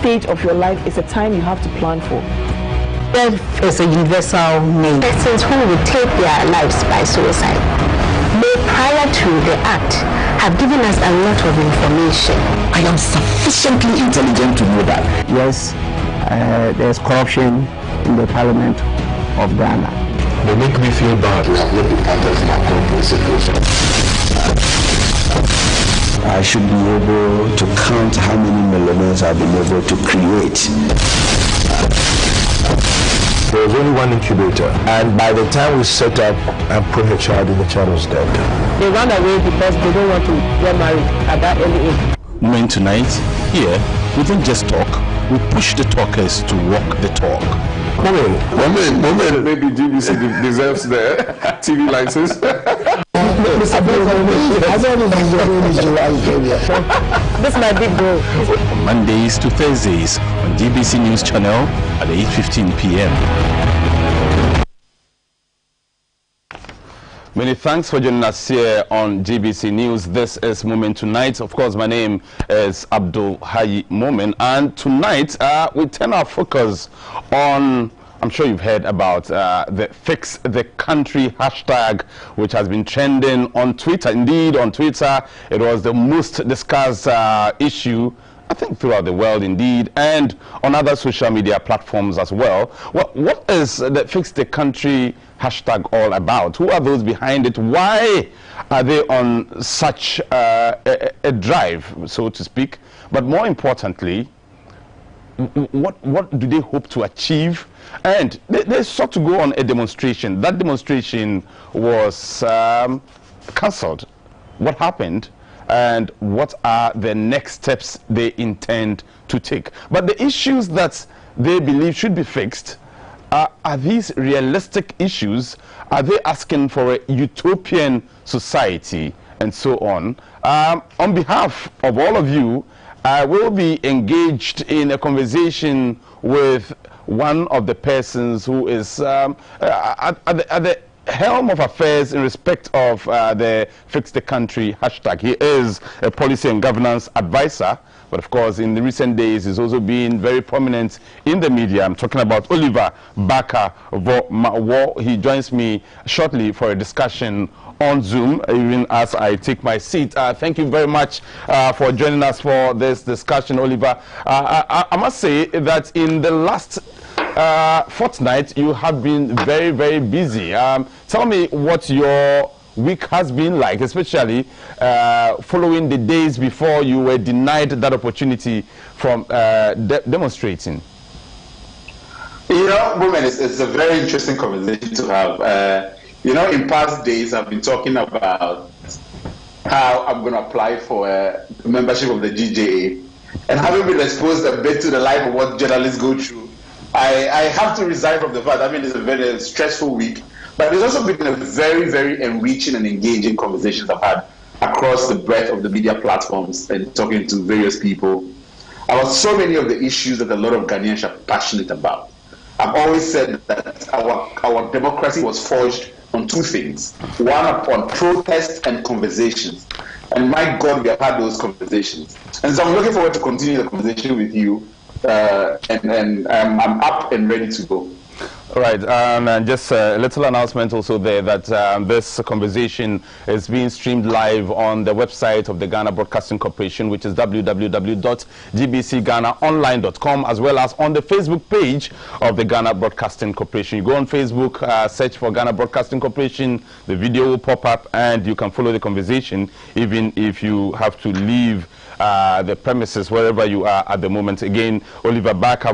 stage of your life is a time you have to plan for. Death is a universal need. Persons who would take their lives by suicide may, prior to the act, have given us a lot of information. I am sufficiently intelligent to know that. Yes, there's corruption in the Parliament of Ghana. They make me feel bad. We have not been counted from our core principles. I should be able to count how many millionaires I've been able to create. There was only one incubator, and by the time we set up and put the child in, the child was dead. They run away because they don't want to get married at that early age. Moment tonight, here, we don't just talk, we push the talkers to walk the talk. Moment, maybe GBC deserves the TV license. This might be goal. From Mondays to Thursdays on GBC News Channel at 8:15 p.m. Many thanks for joining us here on GBC News. This is Moment Tonight. Of course, my name is Abdul Hayi Moment, and tonight we turn our focus on, I'm sure you've heard about the Fix the Country hashtag, which has been trending on Twitter. Indeed, on Twitter, it was the most discussed issue, I think, throughout the world, indeed, and on other social media platforms as well. Well, what is the Fix the Country hashtag all about? Who are those behind it? Why are they on such a drive, so to speak? But more importantly, what do they hope to achieve? And they sought to go on a demonstration. That demonstration was cancelled. What happened? And what are the next steps they intend to take? But the issues that they believe should be fixed, are these realistic issues? Are they asking for a utopian society and so on? On behalf of all of you, I will be engaged in a conversation with one of the persons who is at the helm of affairs in respect of the Fix the Country hashtag. He is a policy and governance advisor, but of course in the recent days he's also been very prominent in the media. I'm talking about Oliver Barker. He joins me shortly for a discussion on Zoom, even as I take my seat. Thank you very much for joining us for this discussion, Oliver. I must say that in the last fortnight you have been very, very busy. Tell me what your week has been like, especially following the days before you were denied that opportunity from demonstrating. You know, women, it's a very interesting conversation to have. You know, in past days, I've been talking about how I'm going to apply for a membership of the GJA. And having been exposed a bit to the life of what journalists go through, I have to resign from the fact. I mean, it's a very stressful week. But it's also been a very, very enriching and engaging conversations I've had across the breadth of the media platforms and talking to various people about so many of the issues that a lot of Ghanaians are passionate about. I've always said that our democracy was forged on two things. One, upon protest and conversations. And my God, we have had those conversations. And so I'm looking forward to continue the conversation with you. And I'm up and ready to go. All right, and just a little announcement also there that this conversation is being streamed live on the website of the Ghana Broadcasting Corporation, which is www.gbcghanaonline.com, as well as on the Facebook page of the Ghana Broadcasting Corporation. You go on Facebook, search for Ghana Broadcasting Corporation, the video will pop up, and you can follow the conversation, even if you have to leave the premises wherever you are at the moment. Again, Oliver Barker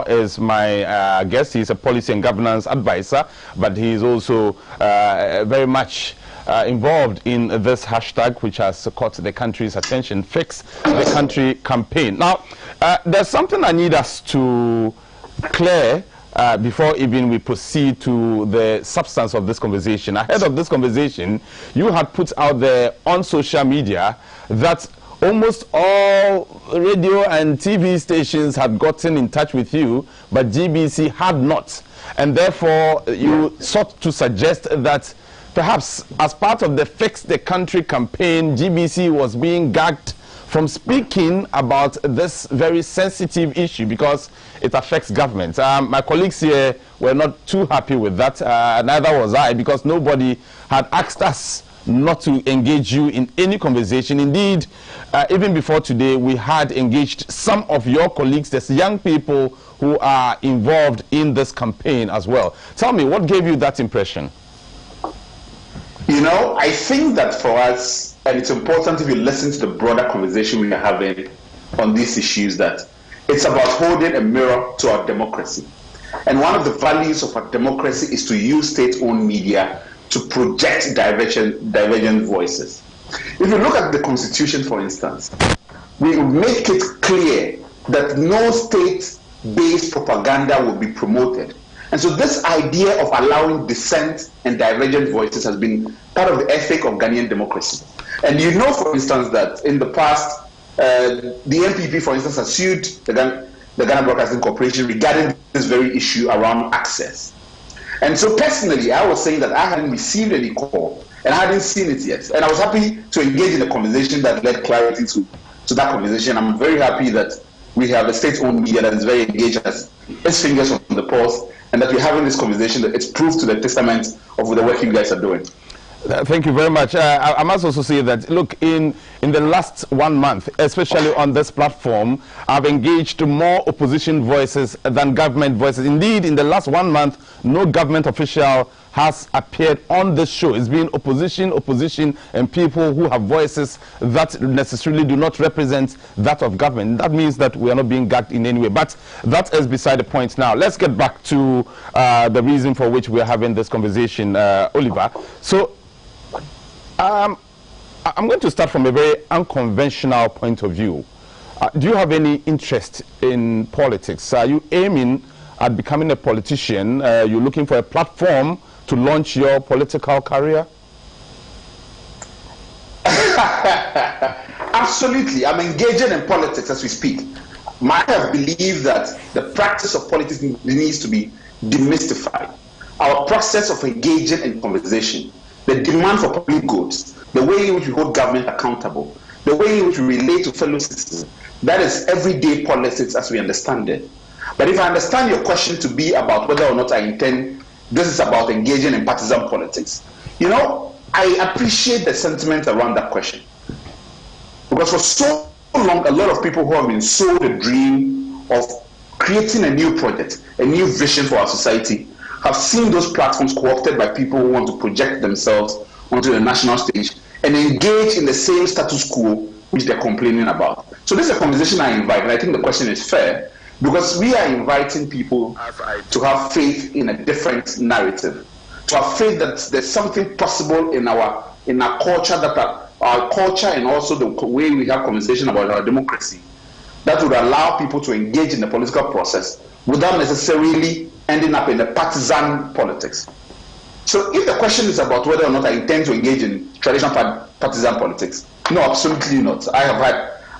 is my guest. He's a policy and governance advisor, but he is also very much involved in this hashtag, which has caught the country's attention, Fix the Country campaign. Now, there's something I need us to clear before even we proceed to the substance of this conversation. Ahead of this conversation, you had put out there on social media that almost all radio and TV stations had gotten in touch with you, but GBC had not. And therefore, you sought to suggest that perhaps as part of the Fix the Country campaign, GBC was being gagged from speaking about this very sensitive issue because it affects government. My colleagues here were not too happy with that, neither was I, because nobody had asked us not to engage you in any conversation. Indeed, even before today, we had engaged some of your colleagues, there's young people who are involved in this campaign as well. Tell me, what gave you that impression? You know, I think that for us, and it's important if you listen to the broader conversation we are having on these issues, that it's about holding a mirror to our democracy. And one of the values of our democracy is to use state-owned media to project divergent voices. If you look at the Constitution, for instance, we make it clear that no state-based propaganda will be promoted. And so this idea of allowing dissent and divergent voices has been part of the ethic of Ghanaian democracy. And you know, for instance, that in the past, the NPP, for instance, has sued the Ghana Broadcasting Corporation regarding this very issue around access. And so personally, I was saying that I hadn't received any call and I hadn't seen it yet. And I was happy to engage in a conversation that led clarity to that conversation. I'm very happy that we have a state-owned media that is very engaged, has its fingers on the pulse, and that we're having this conversation, that it's proof to the testament of the work you guys are doing. Thank you very much. I must also say that, look, in the last 1 month, especially on this platform, I've engaged more opposition voices than government voices. Indeed, in the last 1 month, no government official has appeared on this show. It's been opposition, and people who have voices that necessarily do not represent that of government. That means that we are not being gagged in any way. But that is beside the point now. Let's get back to the reason for which we are having this conversation, Oliver. So, I'm going to start from a very unconventional point of view. Do you have any interest in politics? Are you aiming at becoming a politician? You're looking for a platform to launch your political career? Absolutely. I'm engaging in politics as we speak. I have believed that the practice of politics needs to be demystified. Our process of engaging in conversation, the demand for public goods, the way in which we hold government accountable, the way in which we relate to fellow citizens, that is everyday politics as we understand it. But if I understand your question to be about whether or not I intend, this is about engaging in partisan politics, you know, I appreciate the sentiment around that question. Because for so long, a lot of people who have been sold a dream of creating a new project, a new vision for our society, have seen those platforms co-opted by people who want to project themselves onto the national stage and engage in the same status quo which they're complaining about. So this is a conversation I invite, and I think the question is fair, because we are inviting people to have faith in a different narrative, to have faith that there's something possible in our culture, that our culture and also the way we have conversation about our democracy, that would allow people to engage in the political process without necessarily ending up in the partisan politics. So if the question is about whether or not I intend to engage in traditional partisan politics, no, absolutely not. I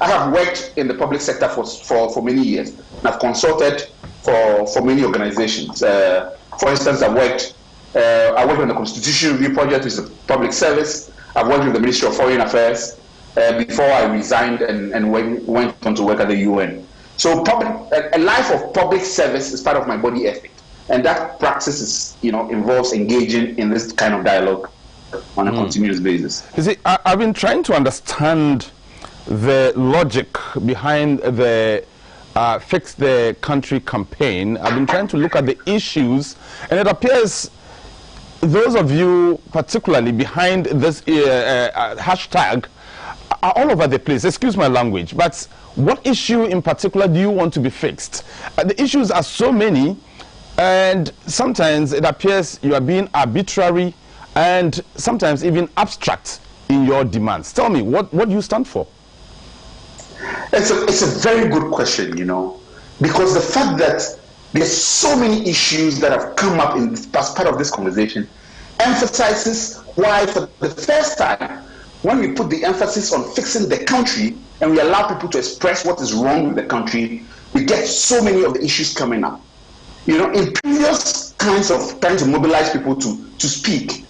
have worked in the public sector for many years, and I've consulted for many organizations. For instance, I worked on the Constitution Review Project, which is a public service. I've worked with the Ministry of Foreign Affairs before I resigned and went on to work at the UN. So a life of public service is part of my body ethic. And that practice is, involves engaging in this kind of dialogue on a continuous basis. You see, I've been trying to understand the logic behind the Fix the Country campaign. I've been trying to look at the issues, and it appears those of you particularly behind this hashtag are all over the place. Excuse my language, but what issue in particular do you want to be fixed? The issues are so many, and sometimes it appears you are being arbitrary and sometimes even abstract in your demands. Tell me, what do you stand for? It's a very good question, because the fact that there's so many issues that have come up as part of this conversation emphasizes why, for the first time, when we put the emphasis on fixing the country and we allow people to express what is wrong with the country, we get so many of the issues coming up. In previous kinds of trying to mobilize people to speak,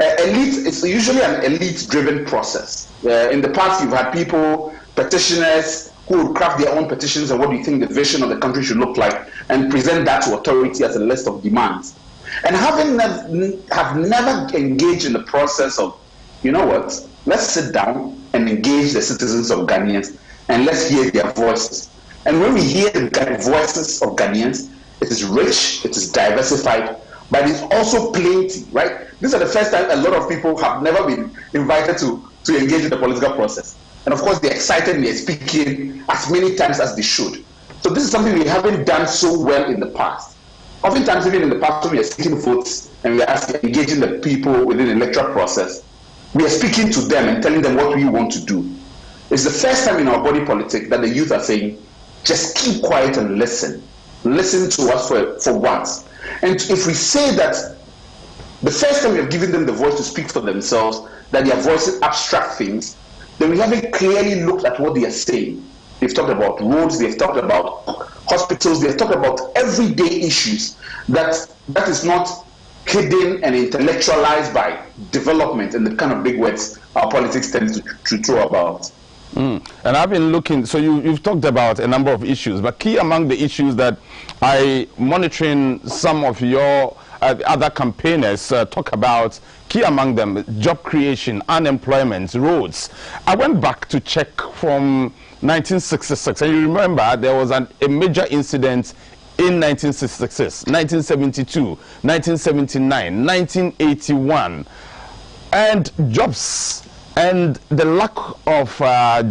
it's usually an elite-driven process. In the past, you've had people petitioners who would craft their own petitions and what do you think the vision of the country should look like, and present that to authority as a list of demands. And have never engaged in the process of, you know what, let's sit down and engage the citizens of Ghanaians and let's hear their voices. And when we hear the voices of Ghanaians, it is rich, it is diversified, but it's also plenty, right? This is the first time a lot of people have never been invited to engage in the political process. And of course, they're excited and they're speaking as many times as they should. So this is something we haven't done so well in the past. Oftentimes, even in the past, when we are speaking votes and we are engaging the people within the electoral process, we are speaking to them and telling them what we want to do. It's the first time in our body politic that the youth are saying, just keep quiet and listen. Listen to us for once. And if we say that the first time we have given them the voice to speak for themselves, that their voices abstract things, then we haven't clearly looked at what they are saying. They've talked about roads, they've talked about hospitals, they've talked about everyday issues that is not hidden and intellectualized by development and the kind of big words our politics tend to throw about. And I've been looking, so you've talked about a number of issues, but key among the issues that monitoring some of your other campaigners talk about, key among them, job creation, unemployment, roads. I went back to check from 1966, and you remember there was a major incident in 1966, 1972, 1979, 1981, and jobs and the lack of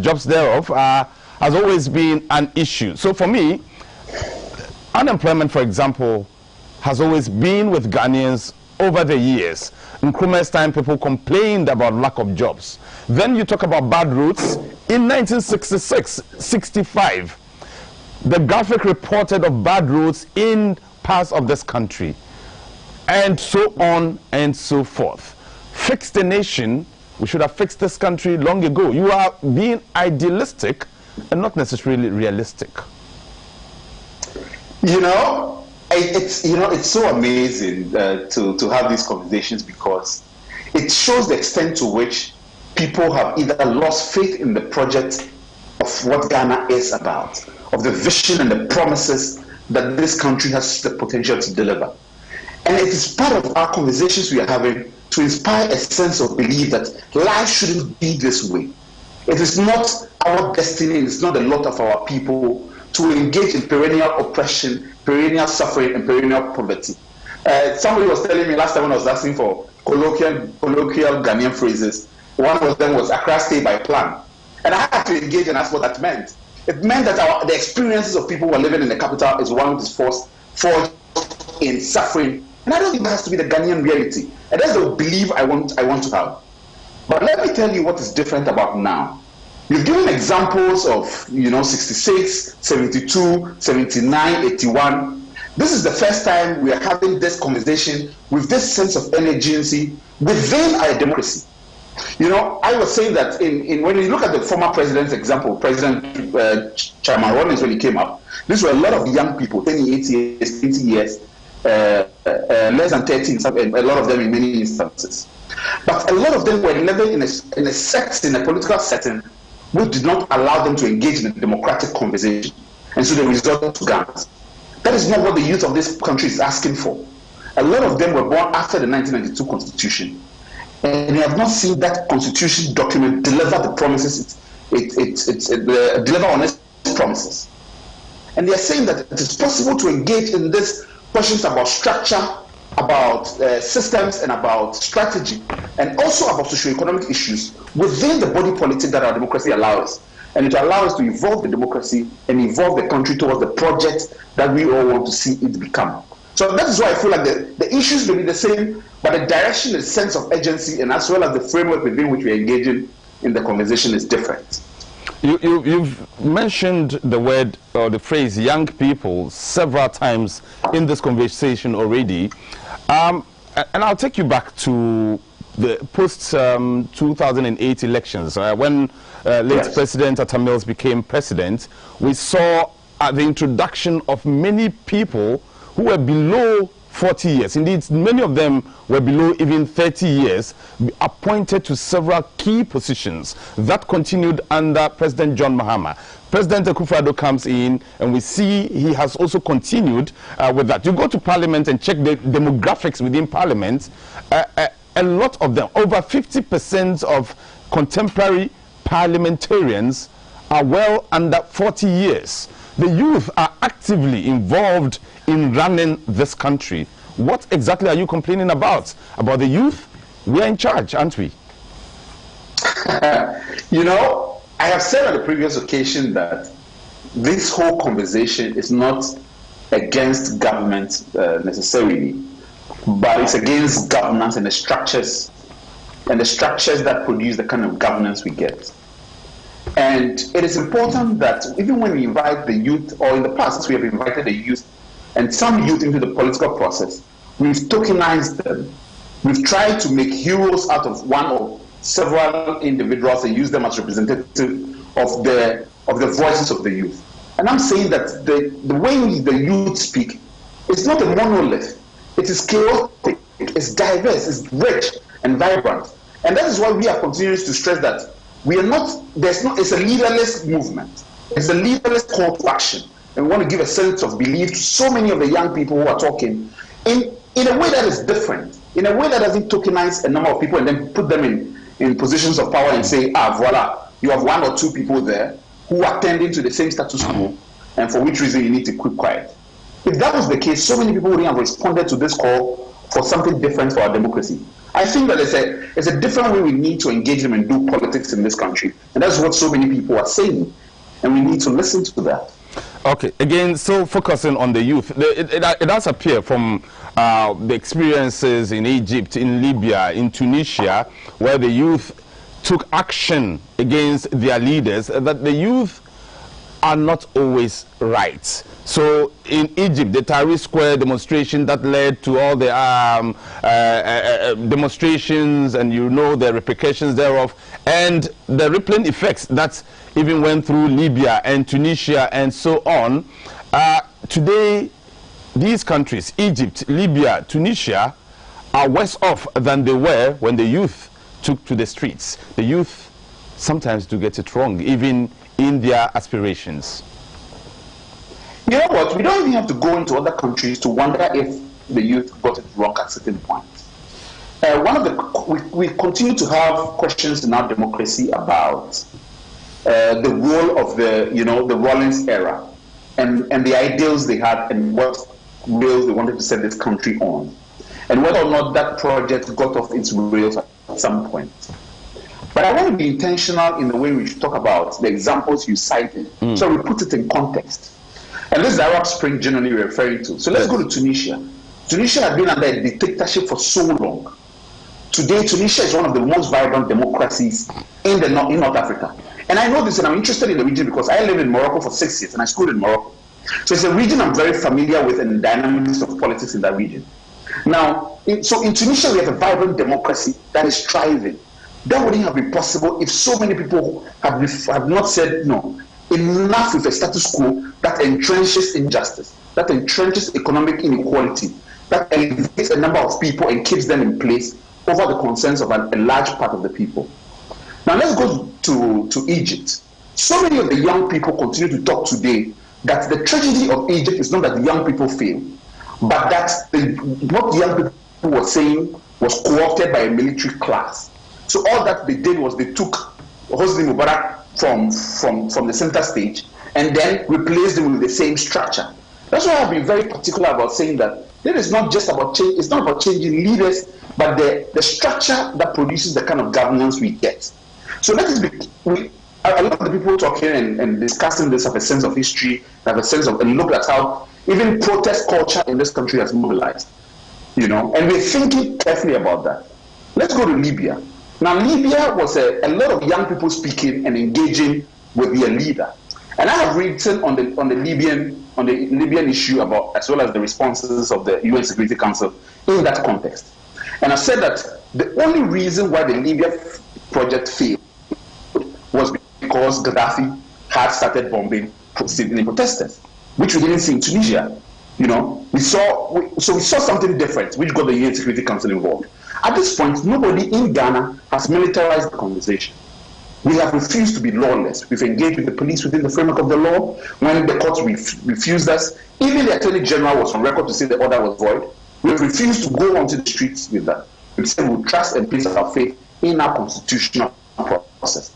jobs thereof has always been an issue. So for me, unemployment, for example, has always been with Ghanaians over the years. In Nkrumah's time, people complained about lack of jobs. Then you talk about bad roads. In 1966, 65, the graphic reported of bad roads in parts of this country, and so on and so forth. Fix the nation. We should have fixed this country long ago. You are being idealistic and not necessarily realistic. It's so amazing to have these conversations, because it shows the extent to which people have either lost faith in the project of what Ghana is about, of the vision and the promises that this country has the potential to deliver. And it is part of our conversations we are having to inspire a sense of belief that life shouldn't be this way. It is not our destiny, it's not the lot of our people to engage in perennial oppression, perennial suffering, and perennial poverty. Somebody was telling me last time when I was asking for colloquial Ghanaian phrases, one of them was Accra stay by plan. And I had to engage and ask what that meant. It meant that the experiences of people who are living in the capital is one which is forged in suffering. And I don't think that has to be the Ghanaian reality. And that's the belief I want to have. But let me tell you what is different about now. You've given examples of, 66, 72, 79, 81. This is the first time we are having this conversation with this sense of urgency within our democracy. I was saying that when you look at the former president's example, President Chairman Rawlings, when he came up, these were a lot of young people, 28 years, 20 years, less than 13, a lot of them in many instances. But a lot of them were living in a political setting which did not allow them to engage in a democratic conversation. And so they resorted to guns. That is not what the youth of this country is asking for. A lot of them were born after the 1992 Constitution. And they have not seen that Constitution document deliver the promises, deliver on its promises. And they are saying that it is possible to engage in these questions about structure, about systems, and about strategy, and also about socio-economic issues within the body politic that our democracy allows. And it allows us to evolve the democracy and evolve the country towards the project that we all want to see it become. So that is why I feel like the issues may be the same, but the direction, the sense of urgency, and as well as the framework within which we are engaging in the conversation is different. You've mentioned the word or the phrase young people several times in this conversation already. And I'll take you back to the post-2008 elections. When late President Atta Mills became president, we saw the introduction of many people who were below 40 years. Indeed, many of them were below even 30 years, appointed to several key positions. That continued under President John Mahama. President Akufo-Addo comes in, and we see he has also continued with that. You go to Parliament and check the demographics within Parliament. A lot of them, over 50% of contemporary parliamentarians are well under 40 years. The youth are actively involved in running this country. What exactly are you complaining about? About the youth? We are in charge, aren't we? You know, I have said on the previous occasion that this whole conversation is not against government necessarily, but it's against governance and the structures that produce the kind of governance we get. And it is important that even when we invite the youth, or in the past we have invited the youth and some youth into the political process, we've tokenized them. We've tried to make heroes out of one or several individuals and use them as representative of the voices of the youth. And I'm saying that the way the youth speak is not a monolith. It is chaotic, it's diverse, it's rich and vibrant. And that is why we are continuing to stress that it's a leaderless movement. It's a leaderless call to action. And we want to give a sense of belief to so many of the young people who are talking in a way that is different, in a way that doesn't tokenize a number of people and then put them in positions of power and say, voila, you have one or two people there who are tending to the same status quo, and for which reason you need to keep quiet. If that was the case, so many people wouldn't have responded to this call for something different for our democracy. I think that it's a different way we need to engage them and do politics in this country. And that's what so many people are saying. And we need to listen to that. Okay, again, so focusing on the youth, it does appear from the experiences in Egypt, in Libya, in Tunisia, where the youth took action against their leaders, that the youth are not always right. So in Egypt, the Tahrir Square demonstration that led to all the demonstrations, and you know the repercussions thereof, and the rippling effects that even went through Libya and Tunisia and so on. Today, these countries, Egypt, Libya, Tunisia, are worse off than they were when the youth took to the streets. The youth sometimes do get it wrong, even in their aspirations. You know what? We don't even have to go into other countries to wonder if the youth got it wrong at certain points. We continue to have questions in our democracy about the role of the Rawlings era and the ideals they had and what rails they wanted to set this country on, and whether or not that project got off its rails at some point. But I want to be intentional in the way we talk about the examples you cited, so we put it in context. And this is the Arab Spring generally we're referring to. So let's go to Tunisia. Tunisia had been under a dictatorship for so long. Today, Tunisia is one of the most vibrant democracies in North Africa. And I know this, and I'm interested in the region because I lived in Morocco for 6 years, and I schooled in Morocco. So it's a region I'm very familiar with and the dynamics of politics in that region. Now, in Tunisia, we have a vibrant democracy that is thriving. That wouldn't have been possible if so many people have not said no. Enough with a status quo that entrenches injustice, that entrenches economic inequality, that elevates a number of people and keeps them in place over the concerns of a large part of the people. Now let's go to Egypt. So many of the young people continue to talk today that the tragedy of Egypt is not that the young people fail, but that what the young people were saying was co-opted by a military class. So all that they did was they took Hosni Mubarak from the center stage and then replaced them with the same structure. That's why I've been very particular about saying that it is not just about change, it's not about changing leaders, but the structure that produces the kind of governance we get. So let us be, a lot of the people talking and discussing this have a sense of history, have a sense of, and look at how even protest culture in this country has mobilized, and we're thinking carefully about that. Let's go to Libya. Now, Libya was a lot of young people speaking and engaging with their leader. And I have written on the Libyan issue about, as well as the responses of the UN Security Council in that context. And I said that the only reason why the Libya project failed was because Gaddafi had started bombing civilian protesters, which we didn't see in Tunisia. You know, we saw something different, which got the UN Security Council involved. At this point, nobody in Ghana has militarized the conversation. We have refused to be lawless. We've engaged with the police within the framework of the law. When the courts refused us, even the Attorney General was on record to say the order was void. We've refused to go onto the streets with that. We said we trust and place our faith in our constitutional process.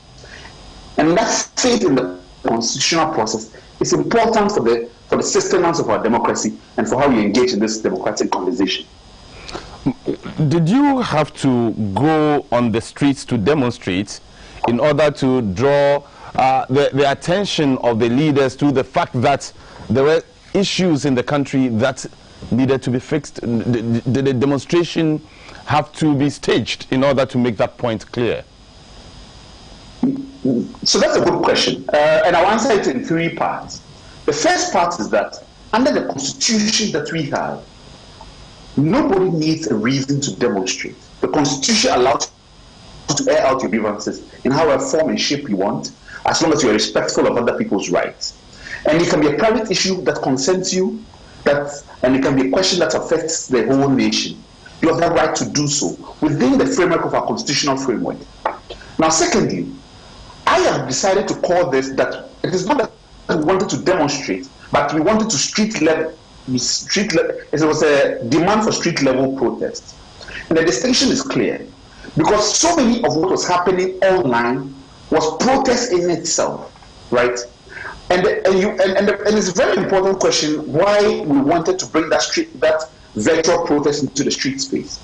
And that faith in the constitutional process is important for the sustenance of our democracy and for how we engage in this democratic conversation. Did you have to go on the streets to demonstrate in order to draw the attention of the leaders to the fact that there were issues in the country that needed to be fixed? Did the demonstration have to be staged in order to make that point clear? So that's a good question, and I'll answer it in three parts. The first part is that under the constitution that we have, nobody needs a reason to demonstrate. The constitution allows you to air out your grievances in however form and shape you want, as long as you are respectful of other people's rights. And it can be a private issue that concerns you, and it can be a question that affects the whole nation. You have that right to do so within the framework of our constitutional framework. Now, secondly, I have decided to call this that it is not that we wanted to demonstrate, but we wanted to street level. It was a demand for street level protest. And the distinction is clear, because so many of what was happening online was protest in itself, right? And it's a very important question why we wanted to bring that virtual protest into the street space.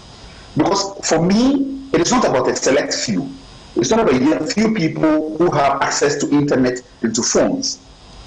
Because for me, it is not about a select few. It's not about a few people who have access to internet and to phones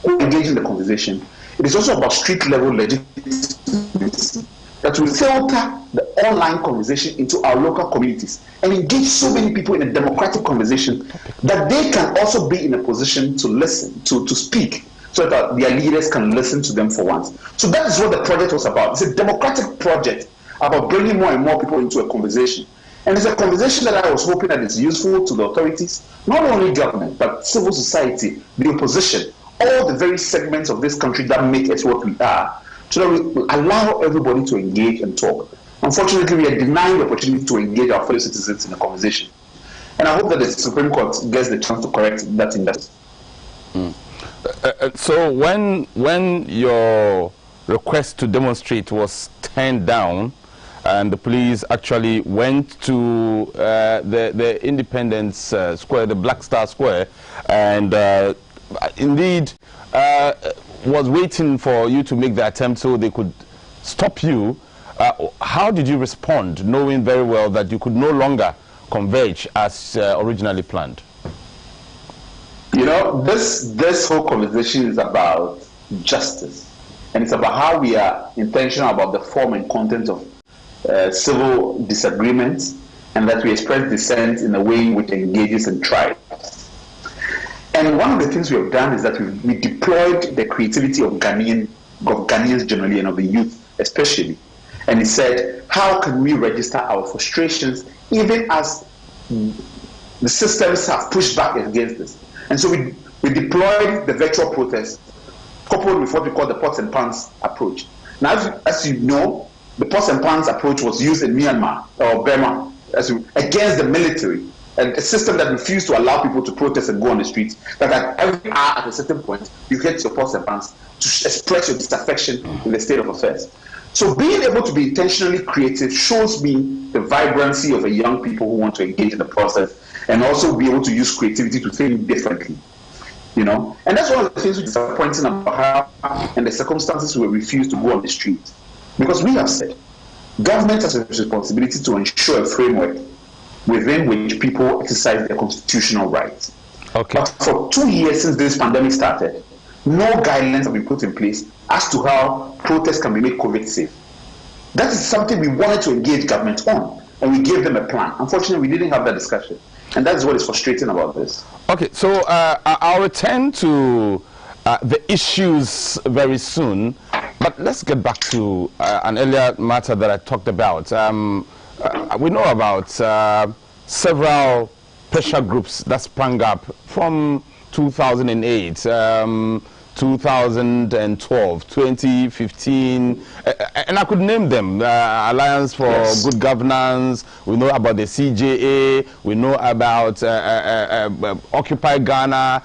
who engage in the conversation. It is also about street level legitimacy that will filter the online conversation into our local communities and engage so many people in a democratic conversation that they can also be in a position to listen, to speak, so that their leaders can listen to them for once. So that is what the project was about. It's a democratic project about bringing more and more people into a conversation. And it's a conversation that I was hoping that is useful to the authorities, not only government, but civil society, the opposition, all the very segments of this country that make us what we are, so that we allow everybody to engage and talk. Unfortunately, we are denying the opportunity to engage our fellow citizens in a conversation. And I hope that the Supreme Court gets the chance to correct that injustice. So when your request to demonstrate was turned down, and the police actually went to the Independence Square, the Black Star Square, and indeed was waiting for you to make the attempt so they could stop you, how did you respond, knowing very well that you could no longer converge as originally planned? You know, this whole conversation is about justice, and it's about how we are intentional about the form and content of civil disagreements, and that we express dissent in a way which engages and thrives. And one of the things we have done is that we deployed the creativity of Ghanaians generally and of the youth especially. And he said, how can we register our frustrations even as the systems have pushed back against this? And so we deployed the virtual protest coupled with what we call the pots and pans approach. Now, as you know, the pots and pans approach was used in Myanmar or Burma against the military, a system that refused to allow people to protest and go on the streets, that at every hour at a certain point, you get your pots and pans to express your disaffection in the state of affairs. So being able to be intentionally creative shows me the vibrancy of a young people who want to engage in the process and also be able to use creativity to think differently. You know, and that's one of the things which is disappointing about how and the circumstances we refuse to go on the street. Because we have said, government has a responsibility to ensure a framework within which people exercise their constitutional rights. Okay. But for 2 years since this pandemic started, no guidelines have been put in place as to how protests can be made COVID safe. That is something we wanted to engage government on, and we gave them a plan. Unfortunately, we didn't have that discussion. And that's what is frustrating about this. Okay, so I'll return to the issues very soon, but let's get back to an earlier matter that I talked about. We know about several pressure groups that sprang up from 2008. 2012, 2015, and I could name them. Alliance for Good Governance, we know about the CJA, we know about Occupy Ghana.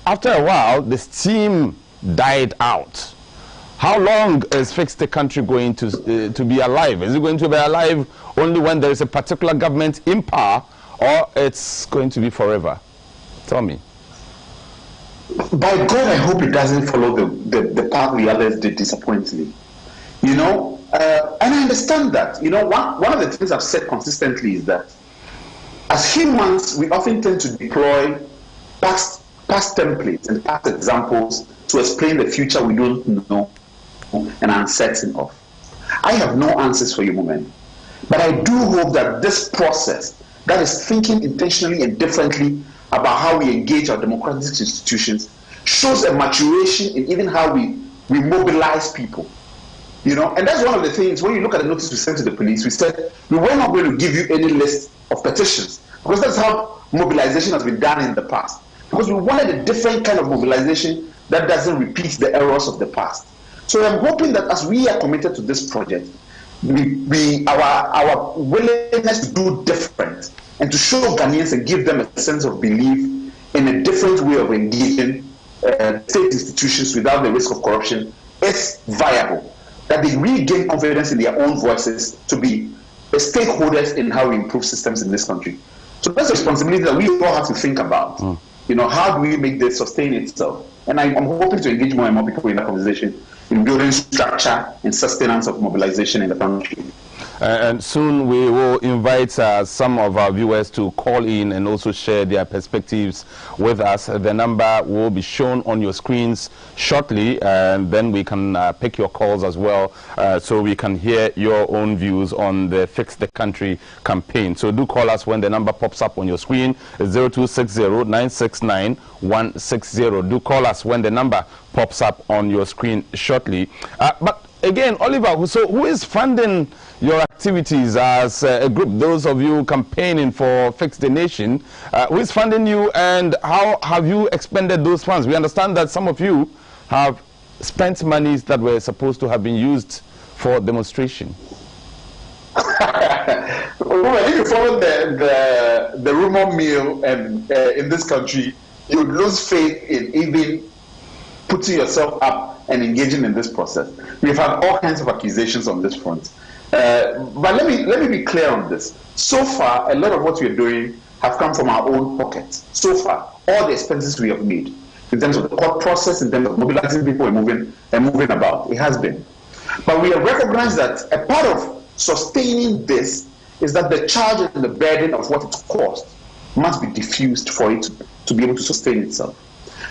After a while, the steam died out. How long is Fix the Country going to be alive? Is it going to be alive only when there is a particular government in power, or it's going to be forever? Tell me. By God, I hope it doesn't follow the path the others did disappointingly. You know, and I understand that. You know, one of the things I've said consistently is that as humans, we often tend to deploy past templates and past examples to explain the future we don't know and are uncertain of. I have no answers for you, Moment. But I do hope that this process, that is thinking intentionally and differently about how we engage our democratic institutions, shows a maturation in even how we mobilize people. You know, and that's one of the things, when you look at the notice we sent to the police, we said we were not going to give you any list of petitions, because that's how mobilization has been done in the past. Because we wanted a different kind of mobilization that doesn't repeat the errors of the past. So I'm hoping that as we are committed to this project, our willingness to do different and to show Ghanaians and give them a sense of belief in a different way of engaging state institutions without the risk of corruption is viable. That they regain confidence in their own voices to be stakeholders in how we improve systems in this country. So that's a responsibility that we all have to think about. You know, how do we make this sustain itself? And I'm hoping to engage more and more people in that conversation in building structure and sustenance of mobilization in the country. And soon we will invite some of our viewers to call in and also share their perspectives with us. The number will be shown on your screens shortly, and then we can pick your calls as well, so we can hear your own views on the Fix the Country campaign. So do call us when the number pops up on your screen. It's 0260-969-160. Do call us when the number pops up on your screen shortly. But again, Oliver, so who is funding your activities as a group? Those of you campaigning for Fix the Nation, who is funding you, and how have you expended those funds? We understand that some of you have spent monies that were supposed to have been used for demonstration. Well, if you follow the rumor mill and in this country, you would lose faith in even putting yourself up and engaging in this process. We've had all kinds of accusations on this front. But let me be clear on this. So far, a lot of what we're doing have come from our own pockets. So far, all the expenses we have made, in terms of the court process, in terms of mobilizing people and moving about, it has been. But we have recognized that a part of sustaining this is that the charge and the burden of what it costs must be diffused for it to be able to sustain itself.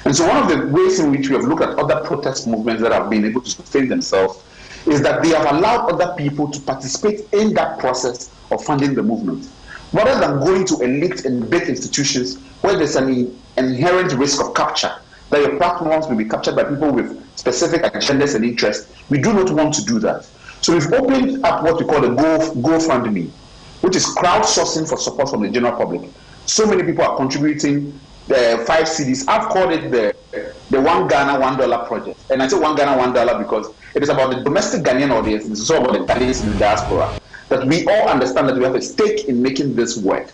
And so one of the ways in which we have looked at other protest movements that have been able to sustain themselves is that they have allowed other people to participate in that process of funding the movement. Rather than going to elite and big institutions where there's an inherent risk of capture, that your platforms will be captured by people with specific agendas and interests, we do not want to do that. So we've opened up what we call the GoFundMe, which is crowdsourcing for support from the general public. So many people are contributing 5 cedis. I've called it the $1 Ghana $1 project. And I say $1 Ghana $1 because it is about the domestic Ghanaian audience. It's also about the Ghanaians in the diaspora. That we all understand that we have a stake in making this work.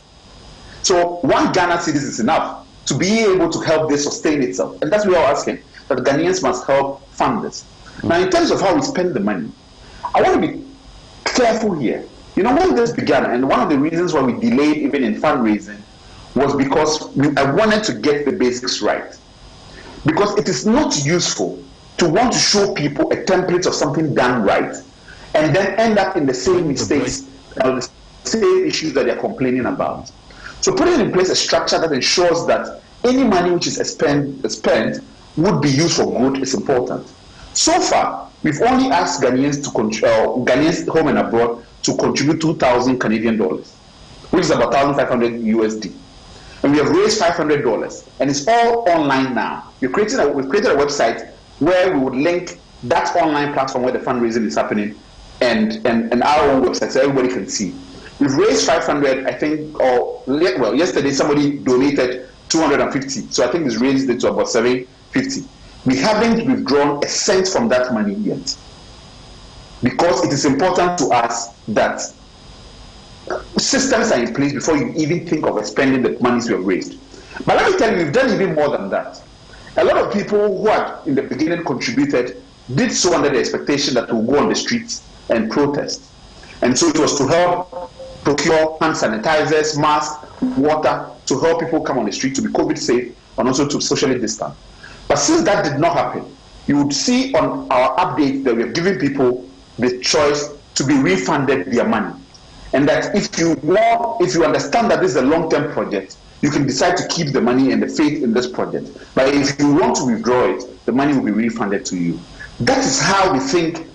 So 1 Ghana cedis is enough to be able to help this sustain itself. And that's what we are asking, that Ghanaians must help fund this. Now, in terms of how we spend the money, I want to be careful here. You know, when this began, and one of the reasons why we delayed even in fundraising was because I wanted to get the basics right. Because it is not useful to want to show people a template of something done right and then end up in the same mistakes or the same issues that they're complaining about. So putting in place a structure that ensures that any money which is spent would be used for good is important. So far, we've only asked Ghanaians Ghanaians home and abroad to contribute 2,000 Canadian dollars, which is about 1,500 USD. And we have raised $500, and it's all online now. We've created a website where we would link that online platform where the fundraising is happening and our own website so everybody can see. We've raised 500, I think, yesterday somebody donated 250, so I think it's raised it to about 750. We haven't withdrawn a cent from that money yet, because it is important to us that systems are in place before you even think of spending the monies we have raised. But let me tell you, we've done even more than that. A lot of people who had in the beginning contributed did so under the expectation that we'll go on the streets and protest. And so it was to help procure hand sanitizers, masks, water, to help people come on the street to be COVID safe and also to socially distant. But since that did not happen, you would see on our update that we are giving people the choice to be refunded their money. And that if you understand that this is a long-term project, you can decide to keep the money and the faith in this project. But if you want to withdraw it, the money will be refunded to you. That is how we think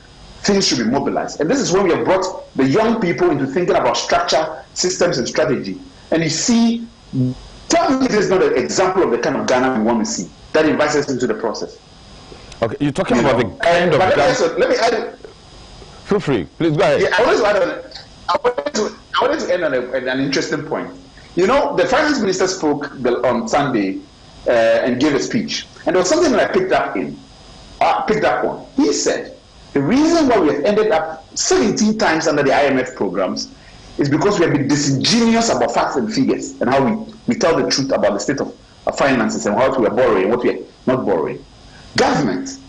things should be mobilized. And this is when we have brought the young people into thinking about structure, systems, and strategy. And you see, tell me this is not an example of the kind of Ghana we want to see that invites us into the process. Okay, you're talking about the kind of Ghana. Let me add. Feel free, please go ahead. Yeah, I wanted to end on an interesting point. You know, the finance minister spoke on Sunday and gave a speech, and there was something that I picked up on. He said the reason why we have ended up 17 times under the IMF programs is because we have been disingenuous about facts and figures and how we tell the truth about the state of finances and what we are borrowing and what we are not borrowing. Government,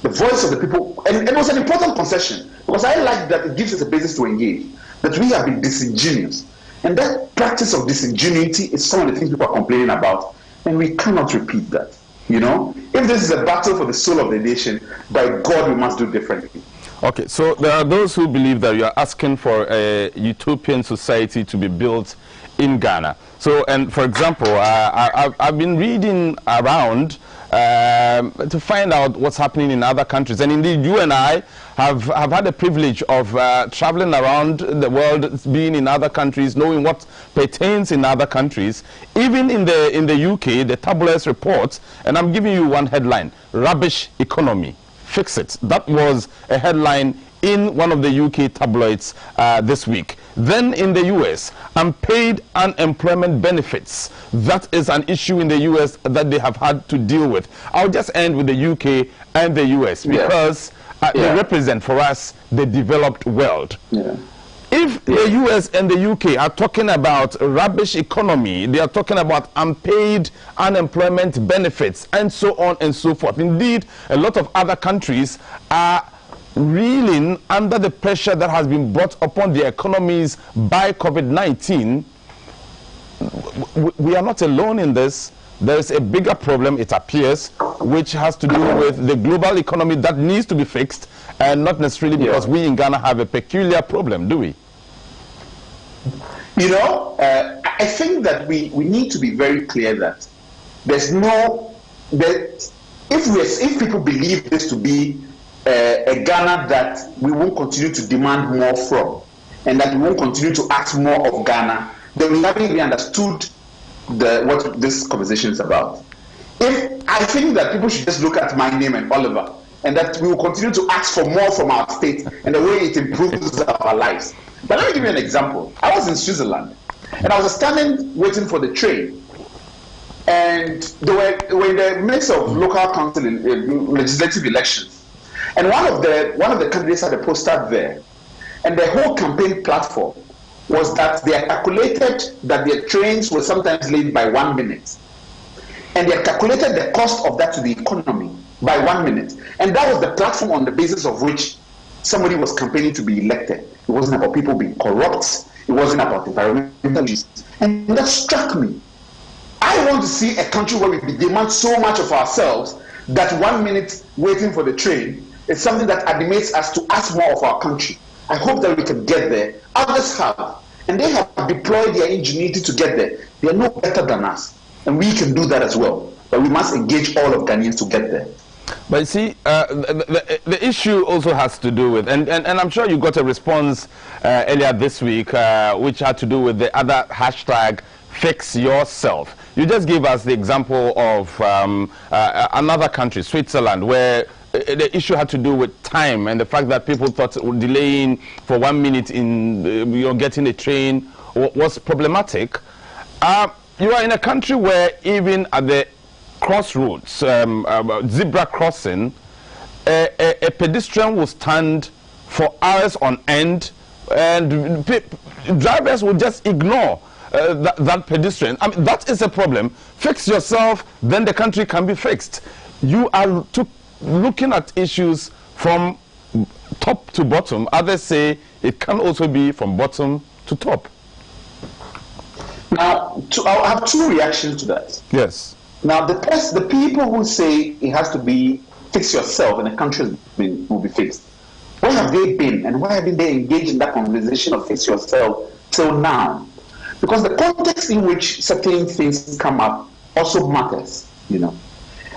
the voice of the people, and it was an important concession because I like that it gives us a basis to engage, that we have been disingenuous. And that practice of disingenuity is some of the things people are complaining about, and we cannot repeat that. You know, if this is a battle for the soul of the nation, by God, we must do differently. Okay, so there are those who believe that you are asking for a utopian society to be built in Ghana. So, and for example, I've been reading around to find out what's happening in other countries. And indeed, you and I have had the privilege of traveling around the world, being in other countries, knowing what pertains in other countries. Even in the UK, the tabloids report, and I'm giving you one headline: rubbish economy, fix it. That was a headline in one of the UK tabloids this week. Then in the US, unpaid unemployment benefits. That is an issue in the US that they have had to deal with. I'll just end with the UK and the US because they represent for us the developed world. Yeah. If the US and the UK are talking about rubbish economy, they are talking about unpaid unemployment benefits and so on and so forth. Indeed, a lot of other countries are reeling under the pressure that has been brought upon their economies by COVID-19. We are not alone in this. There is a bigger problem, it appears, which has to do with the global economy that needs to be fixed, and not necessarily because we in Ghana have a peculiar problem, do we? You know, I think that we need to be very clear that there's no, that if people believe this to be a Ghana that we won't continue to demand more from, and that we won't continue to ask more of Ghana, then we haven't really understood what this conversation is about. I think that people should just look at my name and Oliver, and that we will continue to ask for more from our state and the way it improves our lives. But let me give you an example. I was in Switzerland, and I was standing waiting for the train, and they were in the midst of local council legislative elections. And one of the candidates had a poster there, and the whole campaign platform was that they had calculated that their trains were sometimes late by 1 minute, and they had calculated the cost of that to the economy by 1 minute, and that was the platform on the basis of which somebody was campaigning to be elected. It wasn't about people being corrupt. It wasn't about environmental issues, and that struck me. I want to see a country where we demand so much of ourselves that 1 minute waiting for the train is something that animates us to ask more of our country. I hope that we can get there. Others have, and they have deployed their ingenuity to get there. They are no better than us, and we can do that as well. But we must engage all of Ghanaians to get there. But you see, the issue also has to do with, and I'm sure you got a response earlier this week, which had to do with the other hashtag, Fix Yourself. You just gave us the example of another country, Switzerland, where the issue had to do with time and the fact that people thought delaying for 1 minute in getting a train was problematic. You are in a country where even at the crossroads, zebra crossing, a pedestrian will stand for hours on end, and drivers will just ignore that pedestrian. I mean, that is a problem. Fix yourself, then the country can be fixed. You are looking at issues from top to bottom. Others say it can also be from bottom to top. Now, I have two reactions to that. Yes. Now, the people who say it has to be fix yourself and the country will be fixed, where have they been and why haven't they engaged in that conversation of fix yourself till now? Because the context in which certain things come up also matters, you know.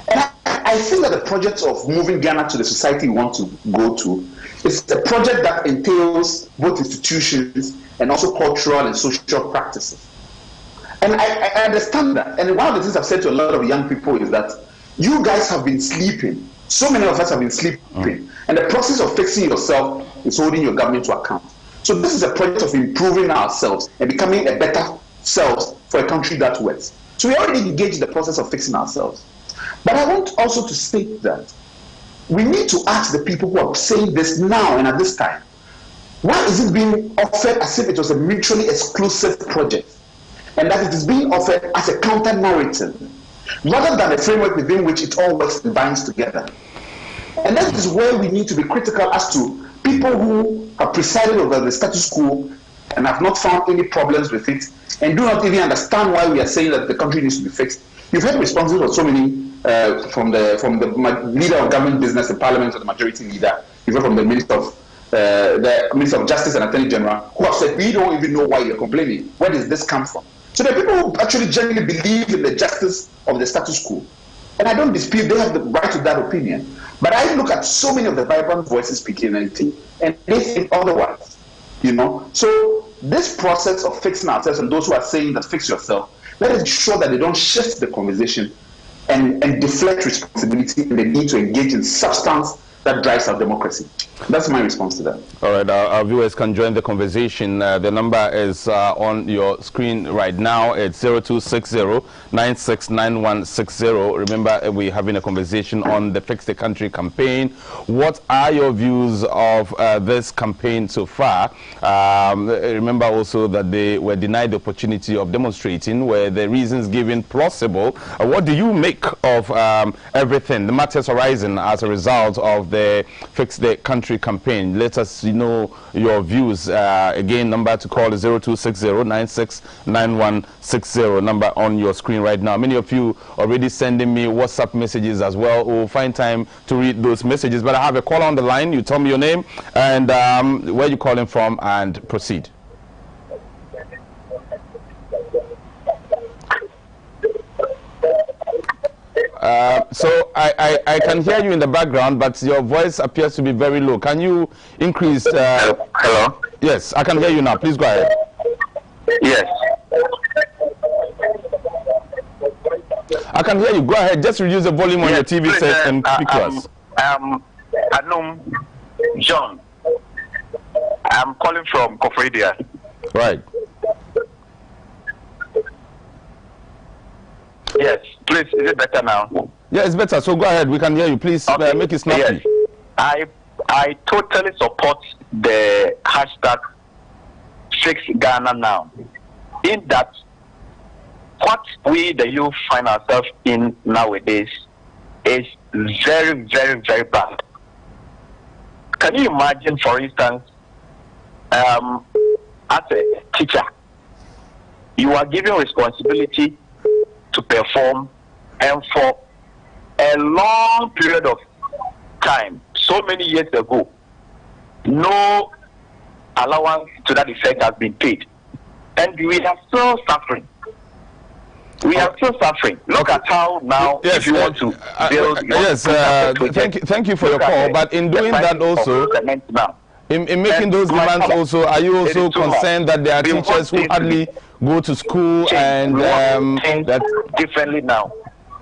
And I think that the project of moving Ghana to the society we want to go to is a project that entails both institutions and also cultural and social practices. And I understand that. And one of the things I've said to a lot of young people is that you guys have been sleeping. So many of us have been sleeping. And the process of fixing yourself is holding your government to account. So this is a project of improving ourselves and becoming a better selves for a country that works. So we already engaged in the process of fixing ourselves. But I want also to state that we need to ask the people who are saying this now and at this time, why is it being offered as if it was a mutually exclusive project? And that it is being offered as a counter-narrative, rather than a framework within which it all works and binds together. And that is where we need to be critical as to people who have presided over the status quo and have not found any problems with it, and do not even understand why we are saying that the country needs to be fixed. You've heard responses from so many, from the leader of government business, the parliament, or the majority leader. You've heard from the Minister of Justice and Attorney General, who have said, we don't even know why you're complaining. Where does this come from? So there are people who actually genuinely believe in the justice of the status quo. And I don't dispute, they have the right to that opinion. But I look at so many of the vibrant voices speaking and they think otherwise, you know. So this process of fixing ourselves, and those who are saying that fix yourself, let us ensure that they don't shift the conversation and deflect responsibility and the need to engage in substance that drives our democracy. That's my response to that. All right, our viewers can join the conversation. The number is on your screen right now. It's 0260-969160. Remember, we're having a conversation on the Fix the Country campaign. What are your views of this campaign so far? Remember also that they were denied the opportunity of demonstrating. Were the reasons given plausible? What do you make of everything, the matters arising as a result of the Fix the Country campaign? Let us know your views. Again, number to call is 0260-969160, number on your screen right now. Many of you already sending me WhatsApp messages as well. We'll find time to read those messages, but I have a caller on the line. You tell me your name and where you're calling from and proceed. So I can hear you in the background, but your voice appears to be very low. Can you increase? Hello? Yes, I can hear you now. Please go ahead. Yes. I can hear you. Go ahead. Just reduce the volume on your TV set and speak to us. Anum John. I'm calling from Kofredia. Right. Yes, please, is it better now? Yeah, it's better. So go ahead. We can hear you. Please make it snappy. Yes. I totally support the hashtag Fix Ghana Now. In that, what we, the youth, find ourselves in nowadays is very, very, very bad. Can you imagine, for instance, as a teacher, you are given responsibility to perform, and for a long period of time, so many years ago, no allowance to that effect has been paid, and we are still suffering. We are still suffering. Look at how now, if you want to build. Thank you for your call. But in doing that also, in making those demands also, are you also concerned that there are teachers who hardly go to school and that differently now?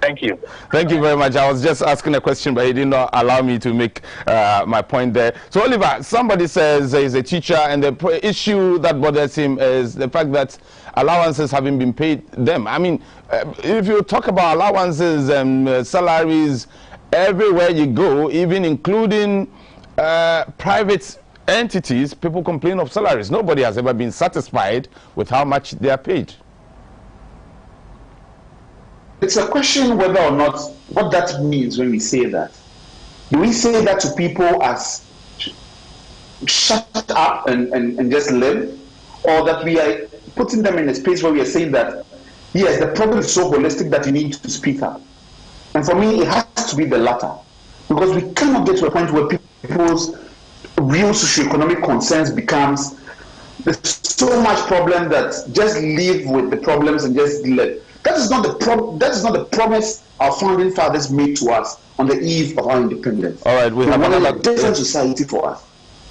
Thank you. Thank you very much. I was just asking a question, but he did not allow me to make my point there. So, Oliver, somebody says he's a teacher, and the issue that bothers him is the fact that allowances haven't been paid them. I mean, if you talk about allowances and salaries, everywhere you go, even including private entities, people complain of salaries. Nobody has ever been satisfied with how much they are paid. It's a question whether or not what that means when we say that. Do we say that to people as shut up and just live? Or that we are putting them in a space where we are saying that, yes, the problem is so holistic that you need to speak up? And for me, it has to be the latter. Because we cannot get to a point where people's real socioeconomic concerns becomes there's so much problem that just live with the problems and just live. That is not the promise our founding fathers made to us on the eve of our independence. All right, we have another different society for us.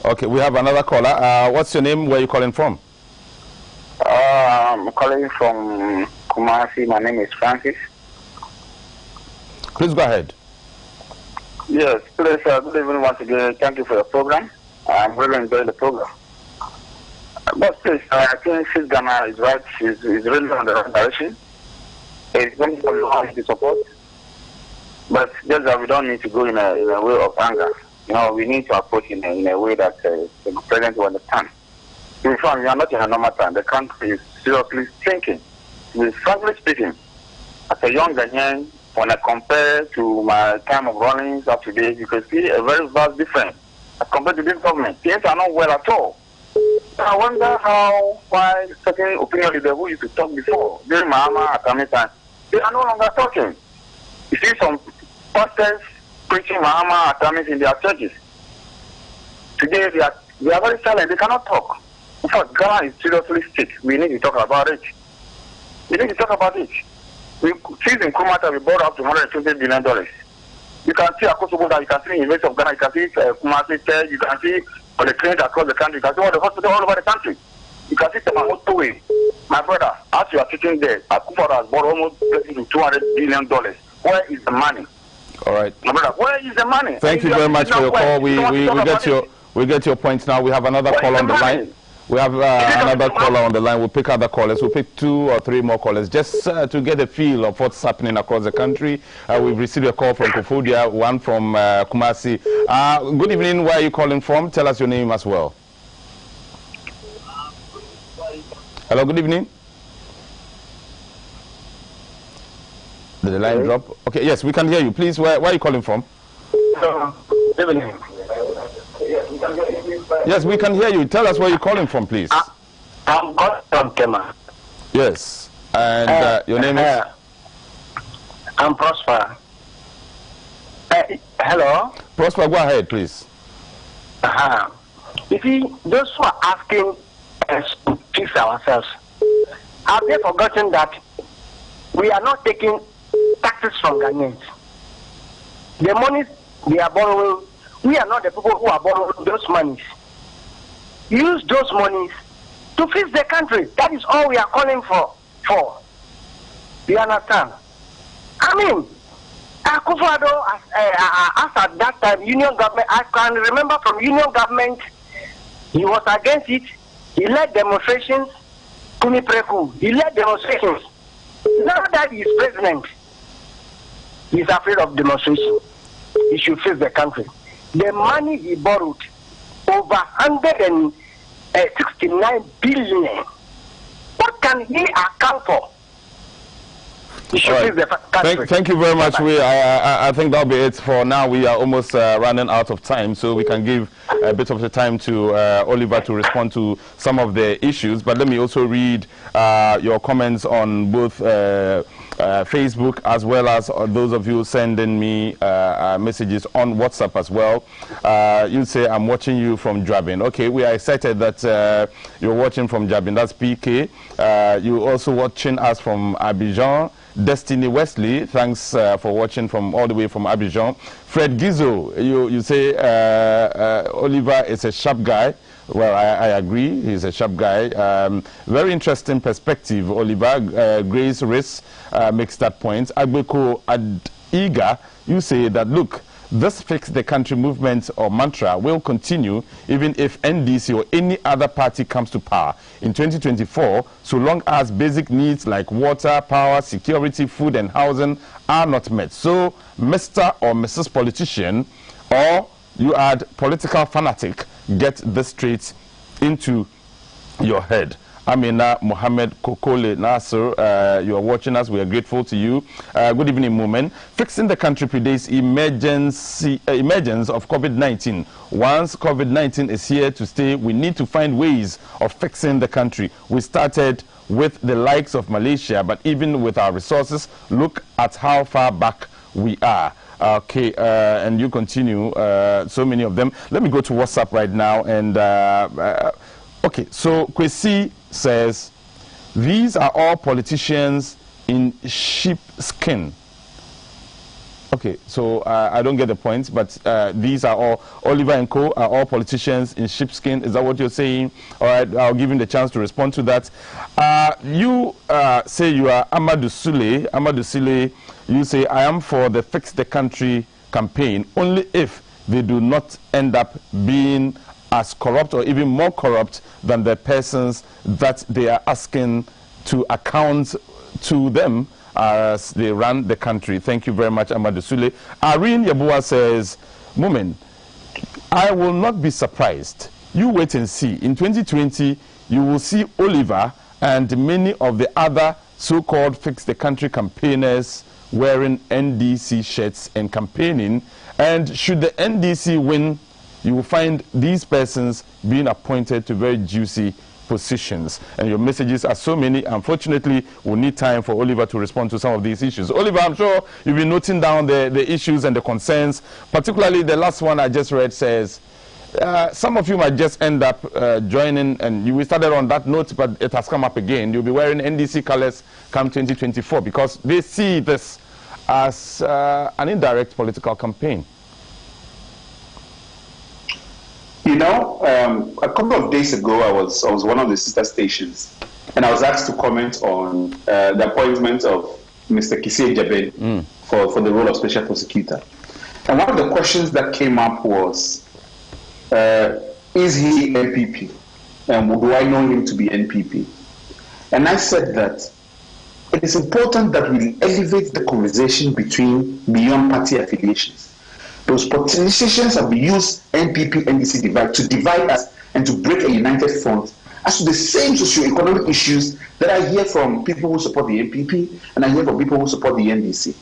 Okay, we have another caller. What's your name? Where are you calling from? I'm calling from Kumasi. My name is Francis. Please go ahead. Yes, please, good evening once again. Thank you for the program. I'm really enjoying the program. But please, I think Sis Ghana is right. She's really on the right direction. It's going to be hard to support. But just that we don't need to go in a way of anger. You know, we need to approach in a way that the president will understand. In fact, we are not in a normal time. The country is seriously thinking. Frankly speaking, as a young Ghanaian, when I compare to my time of running up to date, you can see a very vast difference as compared to this government. Things are not well at all. I wonder why certain opinion leaders who used to talk before, during Mahama Atami time, they are no longer talking. You see some pastors preaching Mahama Atamis in their churches. Today they are very silent. They cannot talk. In fact, Ghana is seriously sick. We need to talk about it. We need to talk about it. We see in Kumata we bought up to $120 billion. You can see Akosoboda, you can see University of Ghana, you can see Kumasi, you can see on the clinics across the country, you can see all the hospitals all over the country. You can see Tamamoto. My brother, as you are sitting there, Akufo has bought almost $200 billion. Where is the money? All right. My brother, where is the money? Thank you very much for your call. We get your point now. We have another call on the line. We have another caller on the line. We'll pick other callers. We'll pick 2 or 3 more callers just to get a feel of what's happening across the country. We've received a call from Kofodia, one from Kumasi. Good evening. Where are you calling from? Tell us your name as well. Hello, good evening. Did the line drop? Okay, yes, we can hear you. Please, where are you calling from? Good evening. Yes, we can hear you. Tell us where you're calling from, please. I'm calling from Kema. Yes. And your name is? I'm Prosper. Hello? Prosper, go ahead, please. You see, those who are asking us to fix ourselves, have they forgotten that we are not taking taxes from Ghanaians? The money they are borrowing, we are not the people who are borrowing those monies. Use those monies to fix the country. That is all we are calling for. You understand? I mean, Akufo-Addo, as at that time, union government, I can remember from union government, he was against it. He led demonstrations. Kumi Preku, he led demonstrations. Now that he is president, he is afraid of demonstration. He should fix the country. The money he borrowed, over 169 billion. What can he account for? He should fix the country. Thank you very much. I think that'll be it for now. We are almost running out of time, so we can give a bit of the time to Oliver to respond to some of the issues. But let me also read your comments on both Facebook as well as those of you sending me messages on WhatsApp as well. You say, I'm watching you from Jabin. Okay, we are excited that you're watching from Jabin. That's PK. You're also watching us from Abidjan. Destiny Wesley, thanks for watching from all the way from Abidjan. Fred Gizo, you say Oliver is a sharp guy. Well, I agree. He's a sharp guy. Very interesting perspective, Oliver. Grace Riss makes that point. Agbeko Adiga, you say that, look, this fix the country movement or mantra will continue even if NDC or any other party comes to power in 2024, so long as basic needs like water, power, security, food and housing are not met. So, Mr. or Mrs. Politician, or you add political fanatic, get this straight into your head. Amina Mohammed Kokole Nasser, you are watching us. We are grateful to you. Good evening, Moment. Fixing the country predates emergence of COVID-19. Once COVID-19 is here to stay, we need to find ways of fixing the country. We started with the likes of Malaysia, but even with our resources, look at how far back we are. Okay, and you continue, so many of them. Let me go to WhatsApp right now. And okay, so Kwesi says, these are all politicians in sheepskin. Okay, so I don't get the point, but these are all, Oliver and Co. are all politicians in sheepskin. Is that what you're saying? All right, I'll give him the chance to respond to that. You say you are Amadou Sule. Amadou Sule, you say, I am for the Fix the Country campaign, only if they do not end up being as corrupt or even more corrupt than the persons that they are asking to account to them as they run the country. Thank you very much, Amadou Sule. Irene Yabua says, Moment, I will not be surprised. You wait and see. In 2020, you will see Oliver and many of the other so-called Fix the Country campaigners wearing NDC shirts and campaigning. And should the NDC win, you will find these persons being appointed to very juicy positions. And your messages are so many. Unfortunately, we'll need time for Oliver to respond to some of these issues. Oliver, I'm sure you've been noting down the issues and the concerns. Particularly the last one I just read says, some of you might just end up joining, and we started on that note, but it has come up again. You'll be wearing NDC colors come 2024 because they see this as an indirect political campaign. You know, a couple of days ago, I was one of the sister stations, and I was asked to comment on the appointment of Mr. Kissie Jaben for the role of special prosecutor. And one of the questions that came up was, is he NPP? And do I know him to be NPP? And I said that it is important that we elevate the conversation beyond party affiliations. Those politicians have used NPP, NDC divide to divide us and to break a united front as to the same socio-economic issues that I hear from people who support the NPP and I hear from people who support the NDC.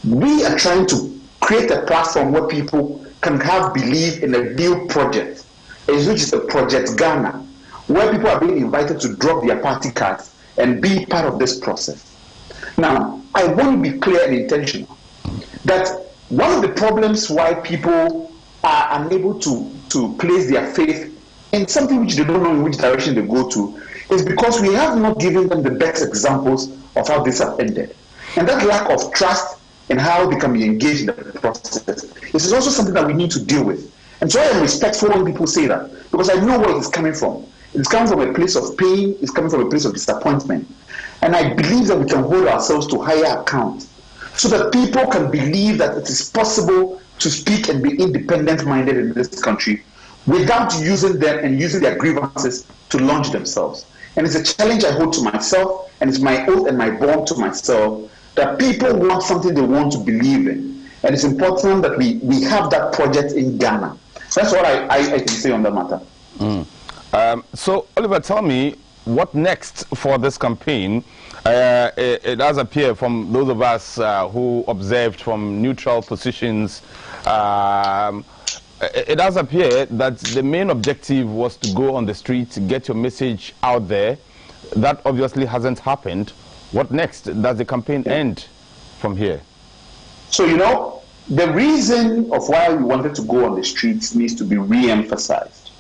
We are trying to create a platform where people can have belief in a new project, which is the Project Ghana, where people are being invited to drop their party cards and be part of this process. Now, I want to be clear and intentional that one of the problems why people are unable to place their faith in something which they don't know in which direction they go to is because we have not given them the best examples of how this has ended. And that lack of trust in how they can be engaged in the process, this is also something that we need to deal with. And so I am respectful when people say that, because I know where it's coming from. It's coming from a place of pain, it's coming from a place of disappointment. And I believe that we can hold ourselves to higher account, so that people can believe that it is possible to speak and be independent-minded in this country without using them and using their grievances to launch themselves. And it's a challenge I hold to myself, and it's my oath and my bond to myself, that people want something they want to believe in. And it's important that we have that project in Ghana. So that's what I can say on that matter. So, Oliver, tell me, what next for this campaign? It does appear from those of us who observed from neutral positions, it does appear that the main objective was to go on the street, get your message out there. That obviously hasn't happened. What next? Does the campaign end from here? So, you know, the reason of why we wanted to go on the streets needs to be re-emphasized.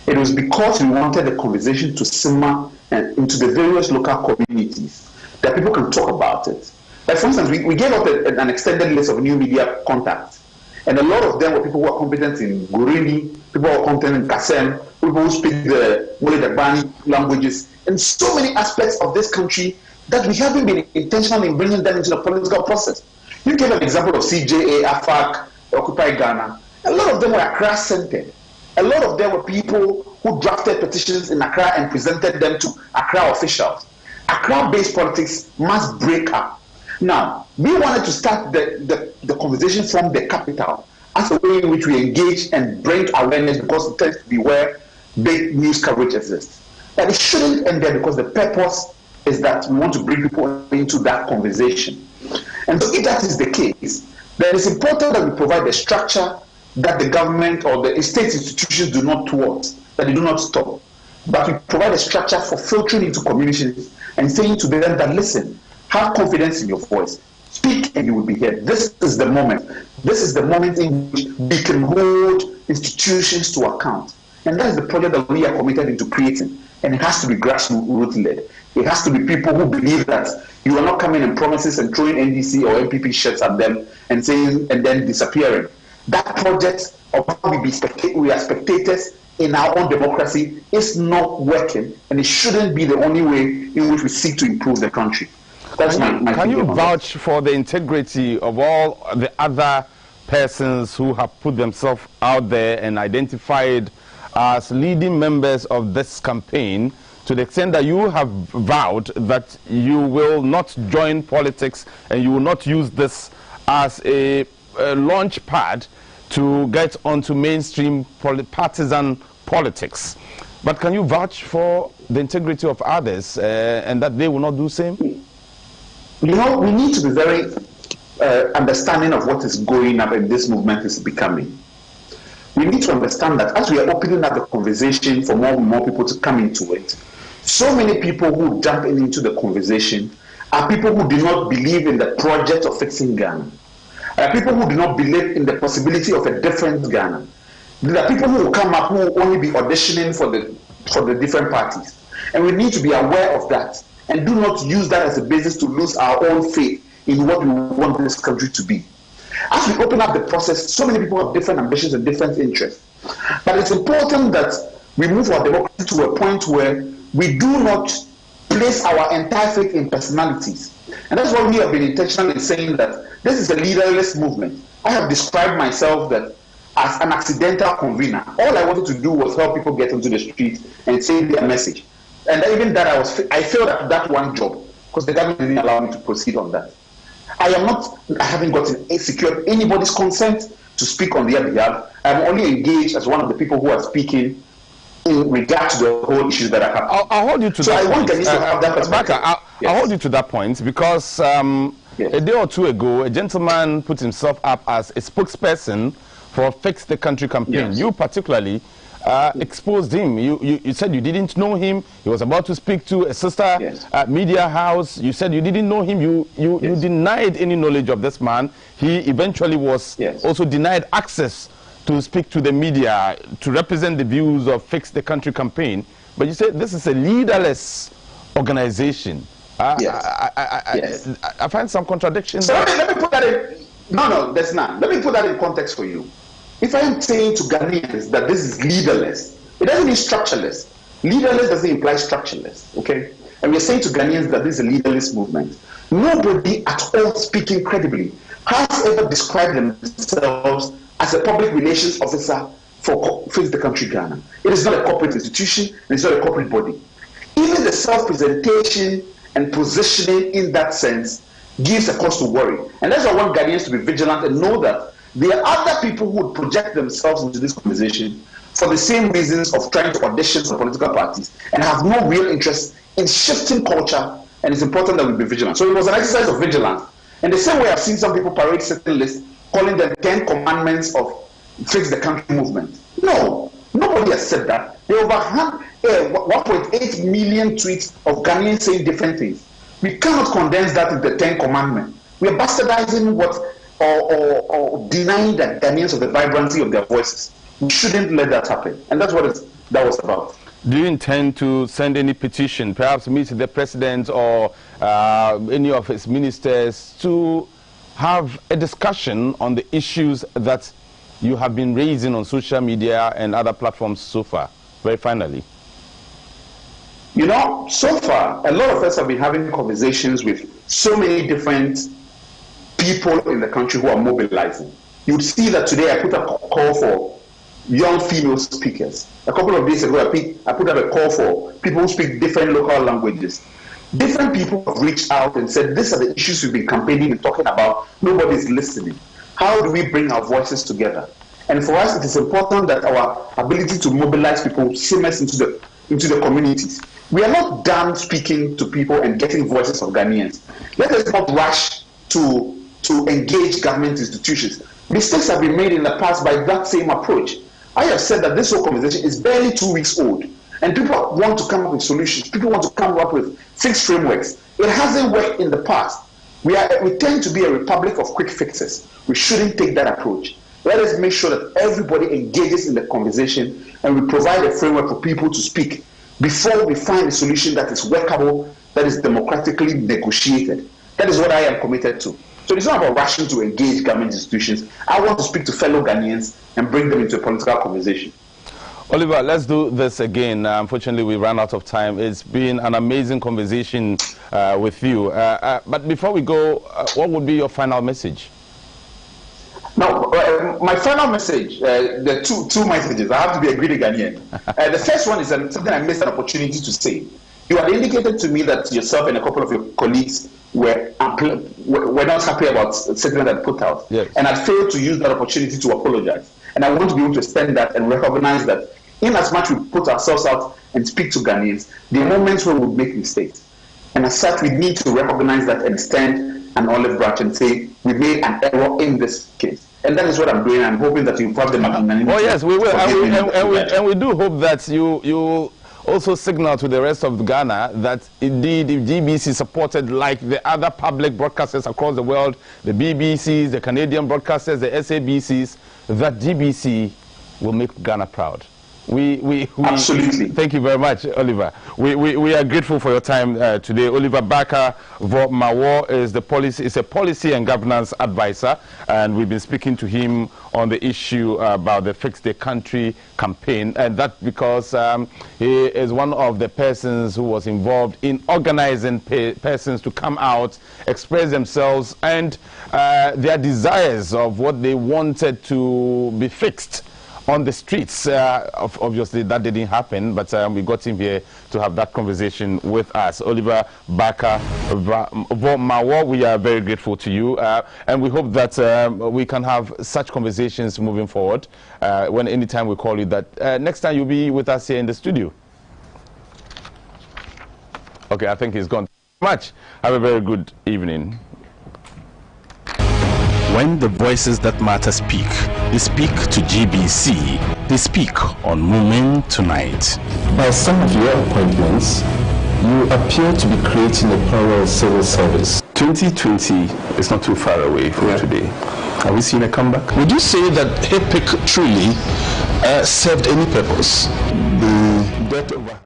It was because we wanted the conversation to simmer into the various local communities, that people can talk about it. Like, for instance, we gave out an extended list of new media contacts. And a lot of them were people who are competent in Gurini, people who are competent in Kasem, people who speak the Mole-Dagbani languages, and so many aspects of this country that we haven't been intentional in bringing them into the political process. You gave an example of CJA, AFAC, Occupy Ghana. A lot of them were Accra-centered. A lot of them were people who drafted petitions in Accra and presented them to Accra officials. Accra-based politics must break up. Now, we wanted to start the conversation from the capital as a way in which we engage and bring awareness, because it tends to be where big news coverage exists. But it shouldn't end there, because the purpose is that we want to bring people into that conversation. And so if that is the case, then it's important that we provide the structure that the government or the state institutions do not thwart, that they do not stop. But we provide a structure for filtering into communities and saying to them that, listen, have confidence in your voice. Speak and you will be heard. This is the moment. This is the moment in which we can hold institutions to account. And that is the project that we are committed into creating. And it has to be grassroots led. It has to be people who believe that you are not coming in promises and throwing NDC or MPP shirts at them and saying and then disappearing. That project of how we are spectators in our own democracy is not working, and it shouldn't be the only way in which we seek to improve the country. That's Can you vouch for the integrity of all the other persons who have put themselves out there and identified as leading members of this campaign, to the extent that you have vowed that you will not join politics and you will not use this as a launch pad to get onto mainstream partisan politics? But can you vouch for the integrity of others and that they will not do the same? You know, we need to be very understanding of what is going up and this movement is becoming. We need to understand that as we are opening up the conversation for more and more people to come into it, so many people who jump into the conversation are people who do not believe in the project of fixing Ghana. People who do not believe in the possibility of a different Ghana. There are people who will come up who will only be auditioning for the different parties. And we need to be aware of that and do not use that as a basis to lose our own faith in what we want this country to be. As we open up the process, so many people have different ambitions and different interests. But it's important that we move our democracy to a point where we do not place our entire faith in personalities. And that's why we have been intentional in saying that this is a leaderless movement. I have described myself that as an accidental convener. All I wanted to do was help people get onto the street and say their message. And even that I failed at that one job because the government didn't allow me to proceed on that. I haven't secured anybody's consent to speak on their behalf. I'm only engaged as one of the people who are speaking in regard to the whole issues that are happening. I'll hold you to that point. I'll hold you to that point because a day or two ago, a gentleman put himself up as a spokesperson for Fix the Country campaign. Yes. You particularly exposed him. You said you didn't know him. He was about to speak to a sister media house. You said you didn't know him. You denied any knowledge of this man. He eventually was also denied access to speak to the media, to represent the views of Fix the Country campaign. But you said this is a leaderless organization. I find some contradictions. So let me put that in. No, there's none. Let me put that in context for you. If I am saying to Ghanaians that this is leaderless, it doesn't mean structureless. Leaderless doesn't imply structureless, okay? And we're saying to Ghanaians that this is a leaderless movement. Nobody at all speaking credibly has ever described themselves as a public relations officer for Fix the Country Ghana. It is not a corporate institution, and it's not a corporate body. Even the self-presentation and positioning in that sense gives a cause to worry. And that's why I want Ghanaians to be vigilant and know that there are other people who would project themselves into this conversation for the same reasons of trying to audition for political parties and have no real interest in shifting culture, and it's important that we be vigilant. So it was an exercise of vigilance. In the same way I've seen some people parade certain lists, calling them 10 commandments of Fix the Country movement. No, nobody has said that. There are over 1.8 million tweets of Ghanaians saying different things. We cannot condense that into the 10 commandments. We are bastardizing or denying the Ghanaians of the vibrancy of their voices. We shouldn't let that happen. And that's what that was about. Do you intend to send any petition, perhaps meet the president or any of his ministers to have a discussion on the issues that you have been raising on social media and other platforms so far? Very finally. You know, so far, a lot of us have been having conversations with so many different people in the country who are mobilizing. You'd see that today I put a call for young female speakers. A couple of days ago, I put up a call for people who speak different local languages. Different people have reached out and said, these are the issues we've been campaigning and talking about. Nobody's listening. How do we bring our voices together? And for us, it is important that our ability to mobilize people simmers into the communities. We are not done speaking to people and getting voices of Ghanaians. Let us not rush to engage government institutions. Mistakes have been made in the past by that same approach. I have said that this whole conversation is barely 2 weeks old, and people want to come up with solutions. People want to come up with fixed frameworks. It hasn't worked in the past. We tend to be a republic of quick fixes. We shouldn't take that approach. Let us make sure that everybody engages in the conversation and we provide a framework for people to speak before we find a solution that is workable, that is democratically negotiated. That is what I am committed to. So it's not about rushing to engage government institutions. I want to speak to fellow Ghanaians and bring them into a political conversation. Oliver, let's do this again. Unfortunately, we ran out of time. It's been an amazing conversation with you. But before we go, what would be your final message? Now, my final message, there are two messages. I have to be a greedy Ghanaian. The first one is something I missed an opportunity to say. You had indicated to me that yourself and a couple of your colleagues were not happy about the statement that put out. Yes. And I failed to use that opportunity to apologize. And I want to be able to extend that and recognize that in as much we put ourselves out and speak to Ghanaians, there are moments where we make mistakes. And as such, we need to recognize that and extend an olive branch and say, we made an error in this case. And that is what I'm doing. I'm hoping that you have the magnanimity. Oh yes, we will. And we do hope that you also signal to the rest of Ghana that indeed if GBC supported like the other public broadcasters across the world, the BBCs, the Canadian broadcasters, the SABCs, that GBC will make Ghana proud. We absolutely. Thank you very much, Oliver. We are grateful for your time today. Oliver Barker Mawo is a policy and governance advisor, and we've been speaking to him on the issue about the Fix the Country campaign, and that because he is one of the persons who was involved in organizing persons to come out, express themselves, and their desires of what they wanted to be fixed on the streets. Obviously that didn't happen, but we got him here to have that conversation with us. Oliver Barker Mawo, we are very grateful to you, and we hope that we can have such conversations moving forward. Anytime we call you, that next time you'll be with us here in the studio. Okay, I think he's gone. Much. Have a very good evening. When the voices that matter speak, they speak to GBC. They speak on Moment Tonight. By some of your appointments, you appear to be creating a parallel civil service. 2020 is not too far away from today. Have we seen a comeback? Would you say that HIPIC truly served any purpose? The debt over